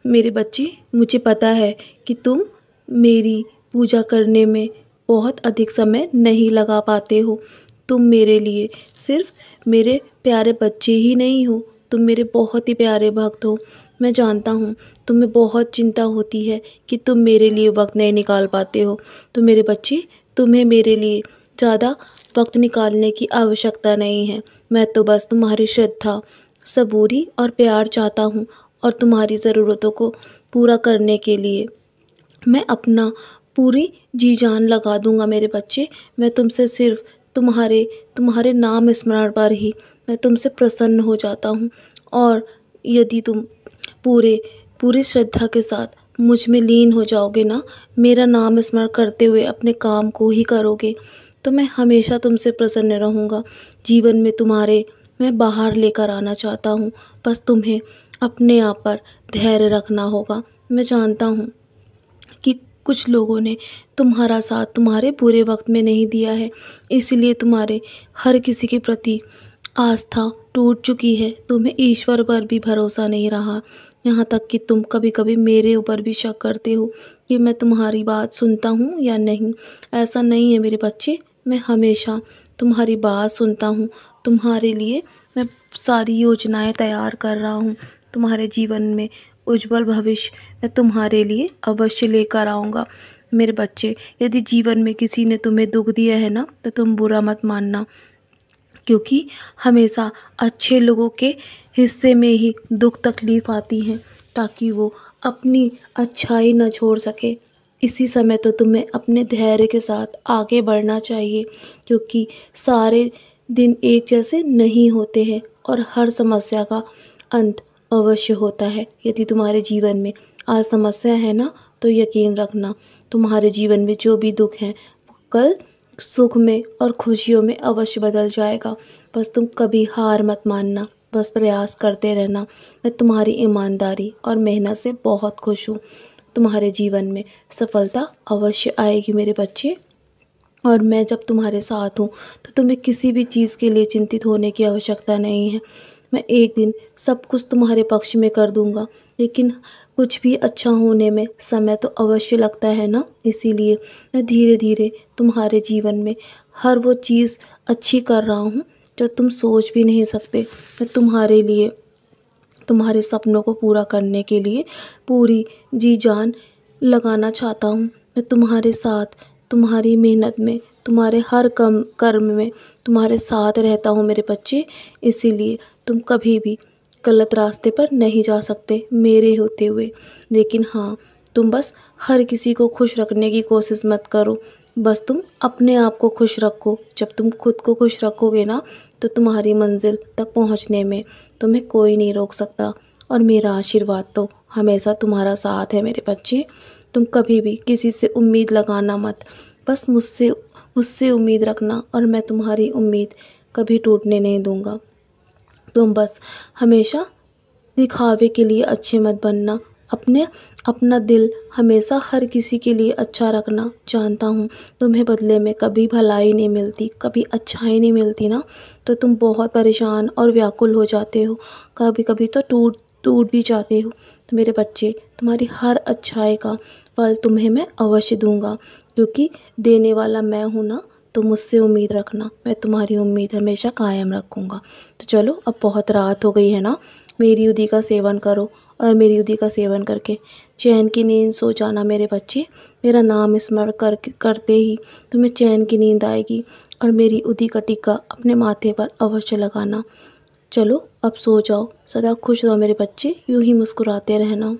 मेरे बच्चे, मुझे पता है कि तुम मेरी पूजा करने में बहुत अधिक समय नहीं लगा पाते हो। तुम मेरे लिए सिर्फ मेरे प्यारे बच्चे ही नहीं हो, तुम मेरे बहुत ही प्यारे भक्त हो। मैं जानता हूँ तुम्हें बहुत चिंता होती है कि तुम मेरे लिए वक्त नहीं निकाल पाते हो। तो मेरे बच्चे, तुम्हें मेरे लिए ज़्यादा वक्त निकालने की आवश्यकता नहीं है। मैं तो बस तुम्हारी श्रद्धा, सबूरी और प्यार चाहता हूँ, और तुम्हारी ज़रूरतों को पूरा करने के लिए मैं अपना पूरी जी जान लगा दूंगा मेरे बच्चे। मैं तुमसे सिर्फ तुम्हारे तुम्हारे नाम स्मरण पर ही मैं तुमसे प्रसन्न हो जाता हूँ। और यदि तुम पूरे पूरी श्रद्धा के साथ मुझ में लीन हो जाओगे ना, मेरा नाम स्मरण करते हुए अपने काम को ही करोगे, तो मैं हमेशा तुमसे प्रसन्न रहूँगा। जीवन में तुम्हारे मैं बाहर लेकर आना चाहता हूँ, बस तुम्हें अपने आप पर धैर्य रखना होगा। मैं जानता हूँ कि कुछ लोगों ने तुम्हारा साथ तुम्हारे बुरे वक्त में नहीं दिया है, इसलिए तुम्हारे हर किसी के प्रति आस्था टूट चुकी है। तुम्हें ईश्वर पर भी भरोसा नहीं रहा, यहाँ तक कि तुम कभी कभी मेरे ऊपर भी शक करते हो कि मैं तुम्हारी बात सुनता हूँ या नहीं। ऐसा नहीं है मेरे बच्चे, मैं हमेशा तुम्हारी बात सुनता हूँ। तुम्हारे लिए मैं सारी योजनाएं तैयार कर रहा हूँ। तुम्हारे जीवन में उज्जवल भविष्य मैं तुम्हारे लिए अवश्य लेकर आऊँगा। मेरे बच्चे, यदि जीवन में किसी ने तुम्हें दुख दिया है ना, तो तुम बुरा मत मानना, क्योंकि हमेशा अच्छे लोगों के हिस्से में ही दुख तकलीफ़ आती हैं, ताकि वो अपनी अच्छाई न छोड़ सके। इसी समय तो तुम्हें अपने धैर्य के साथ आगे बढ़ना चाहिए, क्योंकि सारे दिन एक जैसे नहीं होते हैं और हर समस्या का अंत अवश्य होता है। यदि तुम्हारे जीवन में आज समस्या है ना, तो यकीन रखना तुम्हारे जीवन में जो भी दुख है वो कल सुख में और खुशियों में अवश्य बदल जाएगा। बस तुम कभी हार मत मानना, बस प्रयास करते रहना। मैं तुम्हारी ईमानदारी और मेहनत से बहुत खुश हूँ। तुम्हारे जीवन में सफलता अवश्य आएगी मेरे बच्चे, और मैं जब तुम्हारे साथ हूँ तो तुम्हें किसी भी चीज़ के लिए चिंतित होने की आवश्यकता नहीं है। मैं एक दिन सब कुछ तुम्हारे पक्ष में कर दूँगा, लेकिन कुछ भी अच्छा होने में समय तो अवश्य लगता है ना। इसीलिए मैं धीरे धीरे तुम्हारे जीवन में हर वो चीज़ अच्छी कर रहा हूँ जो तुम सोच भी नहीं सकते। मैं तुम्हारे लिए, तुम्हारे सपनों को पूरा करने के लिए पूरी जी जान लगाना चाहता हूँ। मैं तुम्हारे साथ, तुम्हारी मेहनत में, तुम्हारे हर कर्म में तुम्हारे साथ रहता हूँ मेरे बच्चे। इसीलिए तुम कभी भी गलत रास्ते पर नहीं जा सकते मेरे होते हुए। लेकिन हाँ, तुम बस हर किसी को खुश रखने की कोशिश मत करो, बस तुम अपने आप को खुश रखो। जब तुम खुद को खुश रखोगे ना, तो तुम्हारी मंजिल तक पहुँचने में तुम्हें कोई नहीं रोक सकता। और मेरा आशीर्वाद तो हमेशा तुम्हारा साथ है मेरे बच्चे। तुम कभी भी किसी से उम्मीद लगाना मत, बस मुझसे मुझसे उम्मीद रखना, और मैं तुम्हारी उम्मीद कभी टूटने नहीं दूंगा। तुम बस हमेशा दिखावे के लिए अच्छे मत बनना, अपना दिल हमेशा हर किसी के लिए अच्छा रखना। जानता हूँ तुम्हें बदले में कभी भलाई नहीं मिलती, कभी अच्छाई नहीं मिलती ना, तो तुम बहुत परेशान और व्याकुल हो जाते हो, कभी कभी तो टूट टूट भी जाते हो। तो मेरे बच्चे, तुम्हारी हर अच्छाई का फल तुम्हें मैं अवश्य दूंगा, क्योंकि देने वाला मैं हूँ ना। तो मुझसे उम्मीद रखना, मैं तुम्हारी उम्मीद हमेशा कायम रखूँगा। तो चलो, अब बहुत रात हो गई है ना, मेरी युद्धि का सेवन करो, और मेरी युद्धि का सेवन करके चैन की नींद सो जाना मेरे बच्चे। मेरा नाम स्मरण करते ही तुम्हें चैन की नींद आएगी, और मेरी युद्धि का टीका अपने माथे पर अवश्य लगाना। चलो अब सो जाओ, सदा खुश रहो मेरे बच्चे, यूं ही मुस्कुराते रहना।